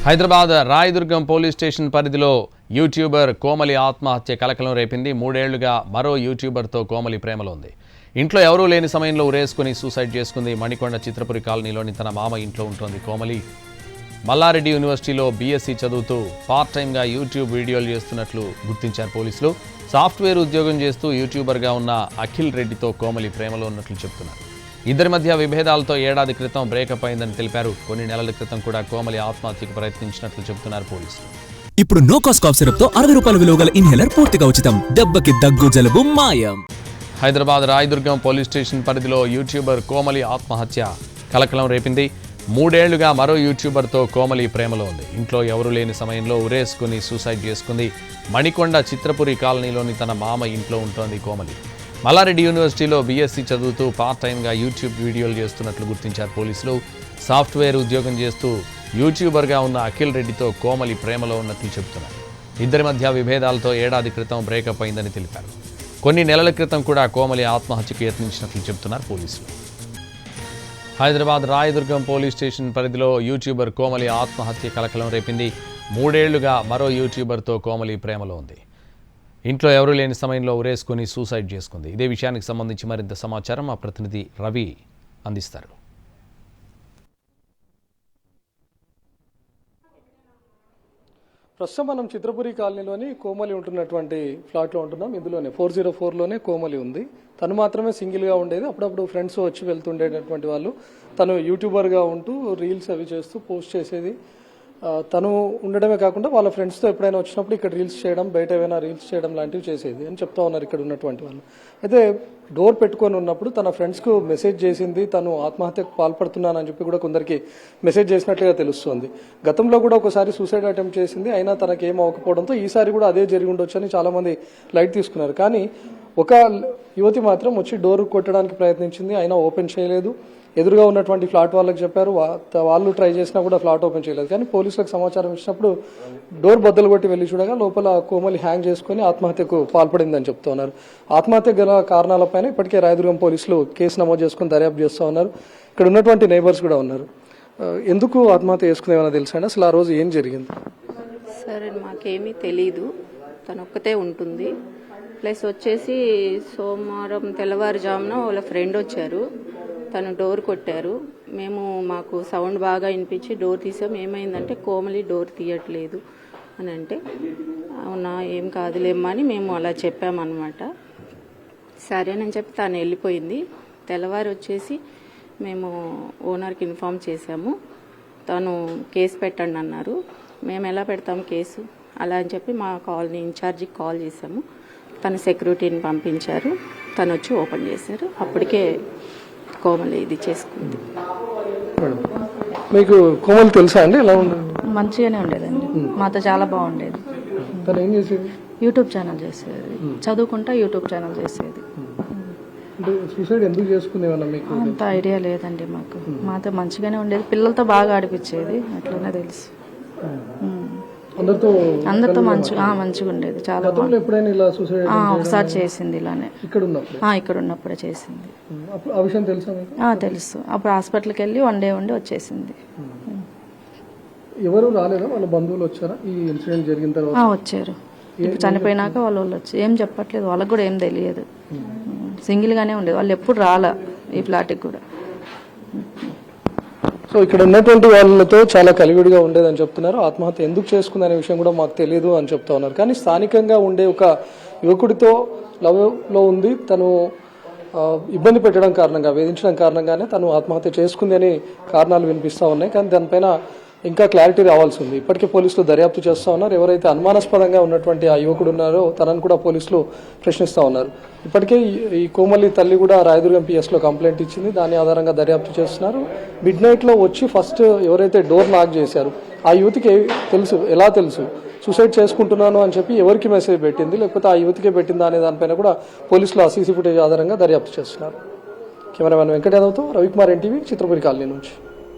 Hyderabad Rayadurgam police station పరిధిలో YouTuber Komali ఆత్మహత్య కలకలం రేపింది. 3 ఏళ్లుగా మరో యూట్యూబర్తో కోమలి ప్రేమలో ఉంది. ఇంట్లో ఎవరూ లేని సమయంలో ఉరేసుకుని సూసైడ్ చేసుకుంది. మణికొండ చిత్రపురి కాలనీలోని తన మామ ఇంట్లో ఉంటుంది కోమలి. మల్లారెడ్డి యూనివర్సిటీలో బీఎస్సీ చదువుతూ పార్ట్ టైంగా యూట్యూబ్ వీడియోలు చేస్తున్నట్లు గుర్తించారు పోలీసులు. సాఫ్ట్వేర్ ఉద్యోగం చేస్తూ యూట్యూబర్గా ఉన్న అఖిల్ రెడ్డితో కోమలి ప్రేమలో ఉన్నట్లు చెబుతున్నారు. ఇద్దరి మధ్య విభేదాలతో ఏడాది క్రితం బ్రేకప్ అయిందని తెలిపారు. కొన్ని నెలల క్రితం కూడా కోమలి ఆత్మహత్యకు ప్రయత్నించినట్లు చెబుతున్నారు పోలీసులు. ఇప్పుడు నో కాస్ట్ కాఫ్ సిరప్ తో 60 రూపాయల విలువ గల ఇన్హేలర్ పూర్తిగా ఉచితం. దెబ్బకి దగ్గు జలుబు మాయం. హైదరాబాద్ రాయదుర్గం పోలీస్ స్టేషన్ పరిధిలో యూట్యూబర్ కోమలి ఆత్మహత్య కలకలం రేపింది. 3 ఏళ్లుగా మరో యూట్యూబర్తో కోమలి ప్రేమలో ఉంది. ఇంట్లో ఎవరూ లేని సమయంలో ఉరేసుకుని సూసైడ్ చేసుకుంది. మణికొండ చిత్రపురి కాలనీలోని తన మామ ఇంట్లో ఉంటోంది కోమలి. మల్లారెడ్డి యూనివర్సిటీలో బీఎస్సీ చదువుతూ పార్ట్ టైంగా యూట్యూబ్ వీడియోలు చేస్తున్నట్లు గుర్తించారు పోలీసులు. సాఫ్ట్వేర్ ఉద్యోగం చేస్తూ యూట్యూబర్గా ఉన్న అఖిల్ రెడ్డితో కోమలి ప్రేమలో ఉన్నట్లు చెబుతున్నారు. ఇద్దరి మధ్య విభేదాలతో ఏడాది క్రితం బ్రేకప్ అయిందని తెలిపారు. కొన్ని నెలల క్రితం కూడా కోమలి ఆత్మహత్యకు యత్నించినట్లు చెబుతున్నారు పోలీసులు. హైదరాబాద్ రాయదుర్గం పోలీస్ స్టేషన్ పరిధిలో యూట్యూబర్ కోమలి ఆత్మహత్య కలకలం రేపింది. 3 ఏళ్లుగా మరో యూట్యూబర్తో కోమలి ప్రేమలో ఉంది. ఇంట్లో ఎవరూ లేని సమయంలో ఉరేసుకుని సూసైడ్ చేసుకుంది. ఇదే విషయానికి సంబంధించి మరింత సమాచారం మా ప్రతినిధి రవి అందిస్తారు. ప్రస్తుతం మనం చిత్రపురి కాలనీలోని కోమలి ఉంటున్నటువంటి ఫ్లాట్లో ఉంటున్నాం. ఇందులోనే 404లోనే కోమలి ఉంది. తను మాత్రమే సింగిల్గా ఉండేది. అప్పుడప్పుడు ఫ్రెండ్స్ వచ్చి వెళ్తుండేటటువంటి వాళ్ళు. తను యూట్యూబర్గా ఉంటూ రీల్స్ అవి చేస్తూ పోస్ట్ చేసేది. తను ఉండడమే కాకుండా వాళ్ళ ఫ్రెండ్స్తో ఎప్పుడైనా వచ్చినప్పుడు ఇక్కడ రీల్స్ చేయడం, బయట ఏమైనా రీల్స్ చేయడం లాంటివి చేసేది అని చెప్తా ఉన్నారు ఇక్కడ ఉన్నటువంటి వాళ్ళు. అయితే డోర్ పెట్టుకొని ఉన్నప్పుడు తన ఫ్రెండ్స్కు మెసేజ్ చేసింది. తను ఆత్మహత్యకు పాల్పడుతున్నానని చెప్పి కూడా కొందరికి మెసేజ్ చేసినట్లుగా తెలుస్తుంది. గతంలో కూడా ఒకసారి సూసైడ్ అటెంప్ట్ చేసింది. అయినా తనకి ఏం అవ్వకపోవడంతో ఈసారి కూడా అదే జరిగి ఉండొచ్చు అని చాలామంది లైట్ తీసుకున్నారు. కానీ ఒక యువతి మాత్రం వచ్చి డోర్ కొట్టడానికి ప్రయత్నించింది. అయినా ఓపెన్ చేయలేదు. ఎదురుగా ఉన్నటువంటి ఫ్లాట్ వాళ్ళకి చెప్పారు. వాళ్ళు ట్రై చేసినా కూడా ఫ్లాట్ ఓపెన్ చేయలేదు. కానీ పోలీసులకు సమాచారం ఇచ్చినప్పుడు డోర్ బద్దలు కొట్టి వెళ్ళి చూడగా లోపల కోమలి హ్యాంగ్ చేసుకుని ఆత్మహత్యకు పాల్పడిందని చెప్తూ ఉన్నారు. ఆత్మహత్య గల కారణాలపైన ఇప్పటికే రాయదుర్గం పోలీసులు కేసు నమోదు చేసుకుని దర్యాప్తు చేస్తూ ఉన్నారు. ఇక్కడ ఉన్నటువంటి నైబర్స్ కూడా ఉన్నారు. ఎందుకు ఆత్మహత్య చేసుకునేమన్నా తెలుసా అండి? అసలు ఆ రోజు ఏం జరిగింది? సరే, మాకేమీ తెలీదు. తను ఒక్కతే ఉంటుంది. ప్లస్ వచ్చేసి సోమవారం తెల్లవారుజామున వాళ్ళ ఫ్రెండ్ వచ్చారు. తను డోర్ కొట్టారు. మాకు సౌండ్ బాగా వినిపించి డోర్ తీసాం. ఏమైందంటే కోమలి డోర్ తీయట్లేదు అని అంటే, అవునా ఏం కాదులేమ్మా అని మేము అలా చెప్పామన్నమాట. సరేనని చెప్పి తను వెళ్ళిపోయింది. తెల్లవారు వచ్చేసి మేము ఓనర్కి ఇన్ఫామ్ చేశాము. తను కేసు పెట్టండి అన్నారు. మేము ఎలా పెడతాం కేసు అలా అని చెప్పి మా కాలనీ ఇన్ఛార్జికి కాల్ చేశాము. తను సెక్యూరిటీని పంపించారు. తను వచ్చి ఓపెన్ చేశారు. అప్పటికే కోమలి ఇది చేసుకుంది. మీకు కోమలి తెలుసా అండి? ఎలా ఉండేది? మంచిగానే ఉండేదండి. మాతో చాలా బాగుండేది. తను ఏం చేసేది? యూట్యూబ్ ఛానల్ చేసేది. చదువుకుంటా యూట్యూబ్ ఛానల్ చేసేది. సూసైడ్ ఎందుకు చేసుకునేవన్నా మీకు అంత ఐడియా లేదండి మాకు. మాతో మంచిగానే ఉండేది. పిల్లలతో బాగా ఆడిపించేది. అట్లనే తెలుసు. అందరితో మంచిగా ఉండేది. చాలా ఎప్పుడైనా ఇలా సూసైడ్ ఒకసారి చేసింది ఇలానే. ఇక్కడ ఉన్నప్పుడే చేసింది. తెలుసు. అప్పుడు హాస్పిటల్కి వెళ్ళి 1 డే ఉండి వచ్చేసింది. ఎవరు రాలేదా? వాళ్ళ బంధువులు వచ్చారా ఈ ఇన్సిడెంట్ జరిగిన తర్వాత? వచ్చారు. ఇప్పుడు చనిపోయినాక వాళ్ళు వచ్చి ఏం చెప్పట్లేదు. వాళ్ళకి కూడా ఏం తెలియదు. సింగిల్ గానే ఉండేది. వాళ్ళు ఎప్పుడు రాలా ఈ ఫ్లాట్కి కూడా. సో ఇక్కడ ఉన్నటువంటి వాళ్ళతో చాలా కలివిడిగా ఉండేదని చెప్తున్నారు. ఆత్మహత్య ఎందుకు చేసుకుందనే విషయం కూడా మాకు తెలియదు అని చెప్తా ఉన్నారు. కానీ స్థానికంగా ఉండే ఒక యువకుడితో లవ్లో ఉంది. తను ఇబ్బంది పెట్టడం కారణంగా, వేధించడం కారణంగానే తను ఆత్మహత్య చేసుకుంది అని కారణాలు వినిపిస్తూ ఉన్నాయి. కానీ దానిపైన ఇంకా క్లారిటీ రావాల్సి ఉంది. ఇప్పటికే పోలీసులు దర్యాప్తు చేస్తూ ఉన్నారు. ఎవరైతే అనుమానాస్పదంగా ఉన్నటువంటి ఆ యువకుడు ఉన్నారో తనను కూడా పోలీసులు ప్రశ్నిస్తూ ఉన్నారు. ఇప్పటికే ఈ కోమలి తల్లి కూడా రాయదుర్గం పిఎస్లో కంప్లైంట్ ఇచ్చింది. దాని ఆధారంగా దర్యాప్తు చేస్తున్నారు. మిడ్నైట్లో వచ్చి ఫస్ట్ ఎవరైతే డోర్ లాక్ చేశారు ఆ యువతికి తెలుసు, ఎలా తెలుసు సూసైడ్ చేసుకుంటున్నాను అని చెప్పి ఎవరికి మెసేజ్ పెట్టింది, లేకపోతే ఆ యువతికే పెట్టిందా అనే దానిపైన కూడా పోలీసులు ఆ సీసీ ఫుటేజ్ ఆధారంగా దర్యాప్తు చేస్తున్నారు. కెమెరామెన్ వెంకట యాదవ్తో రవికుమార్, ఎన్టీవీ, చిత్రపురి కాలనీ నుంచి.